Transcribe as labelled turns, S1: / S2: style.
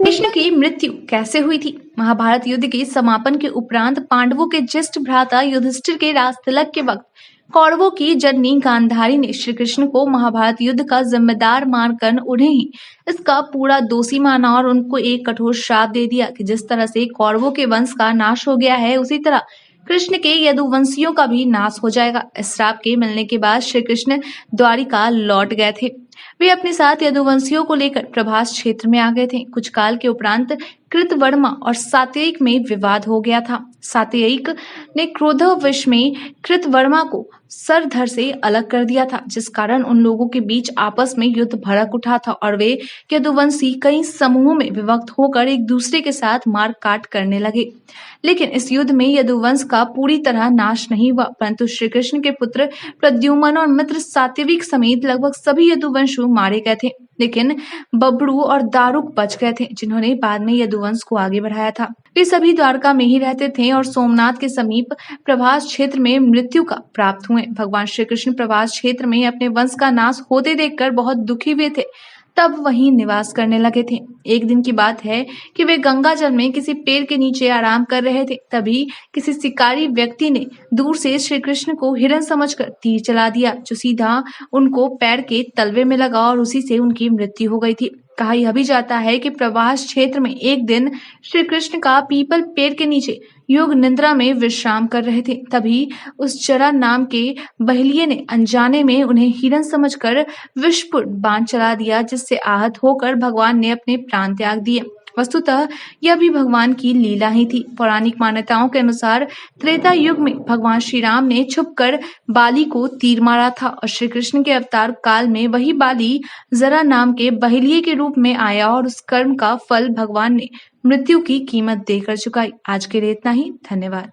S1: कृष्ण की मृत्यु कैसे हुई थी? महाभारत युद्ध के समापन के उपरांत पांडवों के ज्येष्ठ भ्राता युधिष्ठिर के राजतिलक के वक्त कौरवों की जननी गांधारी ने श्री कृष्ण को महाभारत युद्ध का जिम्मेदार मानकर उन्हें ही इसका पूरा दोषी माना और उनको एक कठोर श्राप दे दिया कि जिस तरह से कौरवों के वंश का नाश हो गया है उसी तरह कृष्ण के यदुवंशियों का भी नाश हो जाएगा। इस श्राप के मिलने के बाद श्री कृष्ण द्वारिका लौट गए थे। वे अपने साथ यदुवंशियों को लेकर प्रभास क्षेत्र में आ गए थे। कुछ काल के उपरांत कृतवर्मा और सात्ययिक में विवाद हो गया था। सात्ययिक ने क्रोधवश में कृतवर्मा को सरधर से अलग कर दिया था, जिस कारण उन लोगों के बीच आपस में युद्ध भड़क उठा था और वे यदुवंशी कई समूहों में विभक्त होकर एक दूसरे के साथ मार काट करने लगे। लेकिन इस युद्ध में यदुवंश का पूरी तरह नाश नहीं हुआ, परंतु श्री कृष्ण के पुत्र प्रद्युम्न और मित्र सात्यविक समेत लगभग सभी यदुवंशु मारे गए थे। लेकिन बब्रू और दारुक बच गए थे, जिन्होंने बाद में यदुवंश को आगे बढ़ाया था। वे सभी द्वारका में ही रहते थे और सोमनाथ के समीप प्रभास क्षेत्र में मृत्यु का प्राप्त हुए। भगवान श्री कृष्ण प्रभास क्षेत्र में अपने वंश का नाश होते देखकर बहुत दुखी हुए थे, तब वहीं निवास करने लगे थे। एक दिन की बात है कि वे गंगा जल में किसी पेड़ के नीचे आराम कर रहे थे। तभी किसी शिकारी व्यक्ति ने दूर से श्री कृष्ण को हिरण समझकर तीर चला दिया, जो सीधा उनको पैर के तलवे में लगा और उसी से उनकी मृत्यु हो गई थी। कहा यह भी जाता है कि प्रभास क्षेत्र में एक दिन श्री कृष्ण का पीपल पेड़ के नीचे योग निद्रा में विश्राम कर रहे थे। तभी उस जरा नाम के बहलिये ने अनजाने में उन्हें हिरण समझकर विषपूर्ण बाण चला दिया, जिससे आहत होकर भगवान ने अपने प्राण त्याग दिए। वस्तुतः यह भी भगवान की लीला ही थी। पौराणिक मान्यताओं के अनुसार त्रेता युग में भगवान श्री राम ने छुपकर बाली को तीर मारा था और श्री कृष्ण के अवतार काल में वही बाली जरा नाम के बहलिये के रूप में आया और उस कर्म का फल भगवान ने मृत्यु की कीमत देकर चुकाई। आज के लिए इतना ही। धन्यवाद।